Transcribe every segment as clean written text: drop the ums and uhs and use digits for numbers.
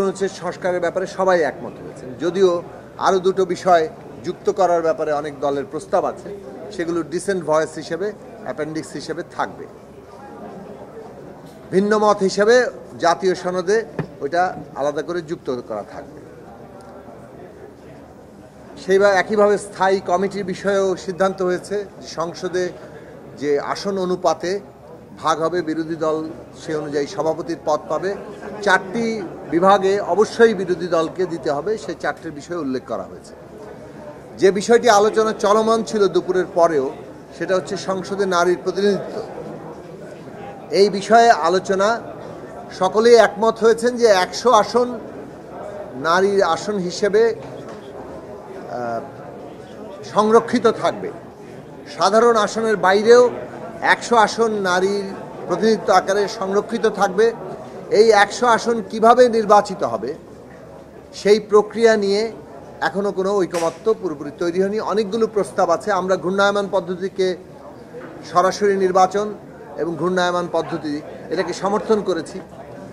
অনুচ্ছেদ সংস্কারের ব্যাপারে সবাই একমত হয়েছেন, যদিও আরও দুটো বিষয় যুক্ত করার ব্যাপারে অনেক দলের প্রস্তাব আছে, সেগুলো ডিসেন্ট ভয়েস হিসেবে অ্যাপেন্ডিক্স হিসেবে থাকবে। ভিন্ন মত হিসেবে জাতীয় সনদে ওইটা আলাদা করে যুক্ত করা থাকবে। সেইভাবে একইভাবে স্থায়ী কমিটির বিষয়েও সিদ্ধান্ত হয়েছে, সংসদে যে আসন অনুপাতে ভাগ হবে, বিরোধী দল সে অনুযায়ী সভাপতির পদ পাবে। 4টি বিভাগে অবশ্যই বিরোধী দলকে দিতে হবে, সেই 4টির বিষয়ে উল্লেখ করা হয়েছে। যে বিষয়টি আলোচনা চলমান ছিল দুপুরের পরেও, সেটা হচ্ছে সংসদে নারীর প্রতিনিধিত্ব। এই বিষয়ে আলোচনা সকলেই একমত হয়েছেন যে 100 আসন নারীর আসন হিসেবে সংরক্ষিত থাকবে। সাধারণ আসনের বাইরেও 100 আসন নারীর প্রতিনিধিত্ব আকারে সংরক্ষিত থাকবে। এই 100 আসন কিভাবে নির্বাচিত হবে সেই প্রক্রিয়া নিয়ে এখনও কোনো ঐকমত্য পুরোপুরি তৈরি হয়নি। অনেকগুলো প্রস্তাব আছে। আমরা ঘূর্ণায়মান পদ্ধতিকে, সরাসরি নির্বাচন এবং ঘূর্ণায়মান পদ্ধতি, এটাকে সমর্থন করেছি,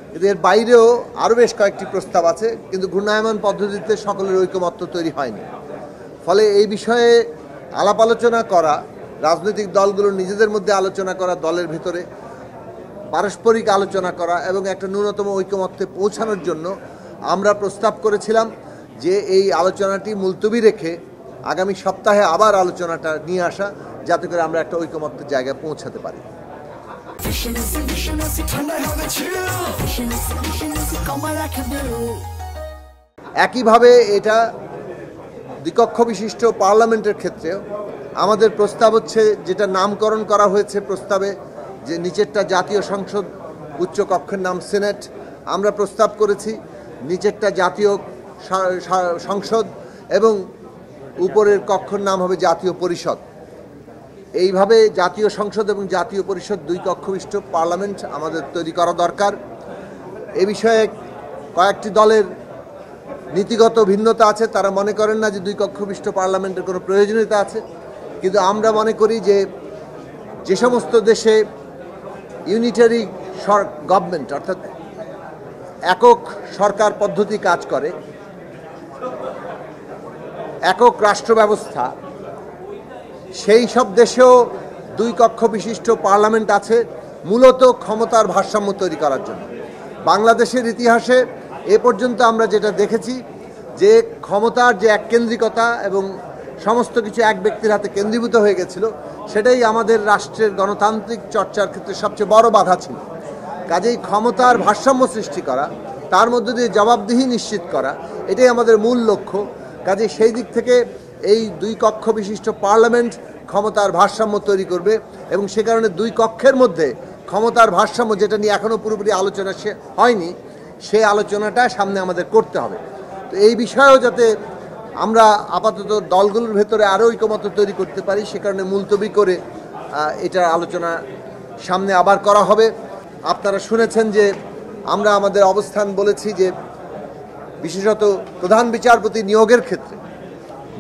কিন্তু এর বাইরেও আরও বেশ কয়েকটি প্রস্তাব আছে, কিন্তু ঘূর্ণায়মান পদ্ধতিতে সকলের ঐকমত্য তৈরি হয়নি। ফলে এই বিষয়ে আলাপ আলোচনা করা, রাজনৈতিক দলগুলোর নিজেদের মধ্যে আলোচনা করা, দলের ভিতরে পারস্পরিক আলোচনা করা এবং একটা ন্যূনতম ঐকমত্যে পৌঁছানোর জন্য আমরা প্রস্তাব করেছিলাম যে এই আলোচনাটি মুলতবি রেখে আগামী সপ্তাহে আবার আলোচনাটা নিয়ে আসা, যাতে করে আমরা একটা ঐকমত্যের জায়গায় পৌঁছাতে পারি। একইভাবে এটা দ্বিকক্ষ বিশিষ্ট পার্লামেন্টের ক্ষেত্রেও আমাদের প্রস্তাব হচ্ছে, যেটা নামকরণ করা হয়েছে প্রস্তাবে, যে নিচেরটা জাতীয় সংসদ, উচ্চ কক্ষের নাম সিনেট। আমরা প্রস্তাব করেছি নিচেরটা জাতীয় সংসদ এবং উপরের কক্ষের নাম হবে জাতীয় পরিষদ। এইভাবে জাতীয় সংসদ এবং জাতীয় পরিষদ 2 কক্ষ বিশিষ্ট পার্লামেন্ট আমাদের তৈরি করা দরকার। এ বিষয়ে কয়েকটি দলের নীতিগত ভিন্নতা আছে, তারা মনে করেন না যে 2 কক্ষ বিশিষ্ট পার্লামেন্টের কোনো প্রয়োজনীয়তা আছে, কিন্তু আমরা মনে করি যে সমস্ত দেশে ইউনিটারি গভর্নমেন্ট অর্থাৎ একক সরকার পদ্ধতি কাজ করে, একক রাষ্ট্র ব্যবস্থা, সেই সব দেশেও 2 কক্ষ বিশিষ্ট পার্লামেন্ট আছে, মূলত ক্ষমতার ভারসাম্য তৈরি করার জন্য। বাংলাদেশের ইতিহাসে এ পর্যন্ত আমরা যেটা দেখেছি, যে ক্ষমতার যে এককেন্দ্রিকতা এবং সমস্ত কিছু এক ব্যক্তির হাতে কেন্দ্রীভূত হয়ে গেছিল, সেটাই আমাদের রাষ্ট্রের গণতান্ত্রিক চর্চার ক্ষেত্রে সবচেয়ে বড় বাধা ছিল। কাজেই ক্ষমতার ভারসাম্য সৃষ্টি করা, তার মধ্য দিয়ে জবাবদিহি নিশ্চিত করা, এটাই আমাদের মূল লক্ষ্য। কাজেই সেই দিক থেকে এই 2 কক্ষ বিশিষ্ট পার্লামেন্ট ক্ষমতার ভারসাম্য তৈরি করবে এবং সে কারণে 2 কক্ষের মধ্যে ক্ষমতার ভারসাম্য, যেটা নিয়ে এখনও পুরোপুরি আলোচনা হয়নি, সেই আলোচনাটা সামনে আমাদের করতে হবে। তো এই বিষয়েও যাতে আমরা আপাতত দলগুলোর ভেতরে আরও ঐকমত্য তৈরি করতে পারি, সে কারণে মুলতবি করে এটার আলোচনা সামনে আবার করা হবে। আপনারা শুনেছেন যে আমরা আমাদের অবস্থান বলেছি যে বিশেষত প্রধান বিচারপতি নিয়োগের ক্ষেত্রে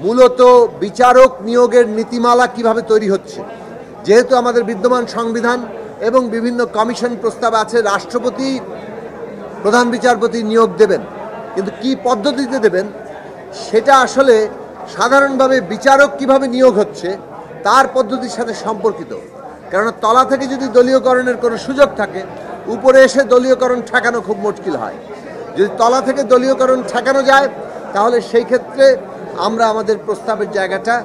মূলত বিচারক নিয়োগের নীতিমালা কিভাবে তৈরি হচ্ছে, যেহেতু আমাদের বিদ্যমান সংবিধান এবং বিভিন্ন কমিশন প্রস্তাব আছে, রাষ্ট্রপতি প্রধান বিচারপতি নিয়োগ দেবেন, কিন্তু কি পদ্ধতিতে দেবেন সেটা আসলে সাধারণভাবে বিচারক কিভাবে নিয়োগ হচ্ছে তার পদ্ধতির সাথে সম্পর্কিত। কেননা তলা থেকে যদি দলীয়করণের কোনো সুযোগ থাকে, উপরে এসে দলীয়করণ ঠেকানো খুব মুশকিল হয়। যদি তলা থেকে দলীয়করণ ঠেকানো যায়, তাহলে সেই ক্ষেত্রে আমরা আমাদের প্রস্তাবের জায়গাটা,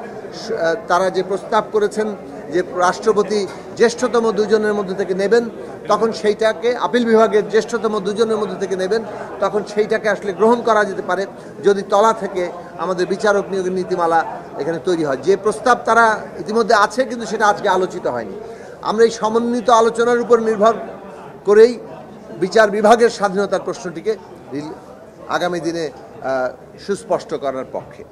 তারা যে প্রস্তাব করেছেন যে রাষ্ট্রপতি জ্যেষ্ঠতম 2 জনের মধ্যে থেকে নেবেন, তখন সেইটাকে আপিল বিভাগের জ্যেষ্ঠতম 2 জনের মধ্যে থেকে নেবেন, তখন সেইটাকে আসলে গ্রহণ করা যেতে পারে যদি তলা থেকে আমাদের বিচারক নিয়োগের নীতিমালা এখানে তৈরি হয়। যে প্রস্তাব তারা ইতিমধ্যে আছে, কিন্তু সেটা আজকে আলোচিত হয়নি। আমরা এই সমন্বিত আলোচনার উপর নির্ভর করেই বিচার বিভাগের স্বাধীনতার প্রশ্নটিকে আগামী দিনে সুস্পষ্ট করার পক্ষে।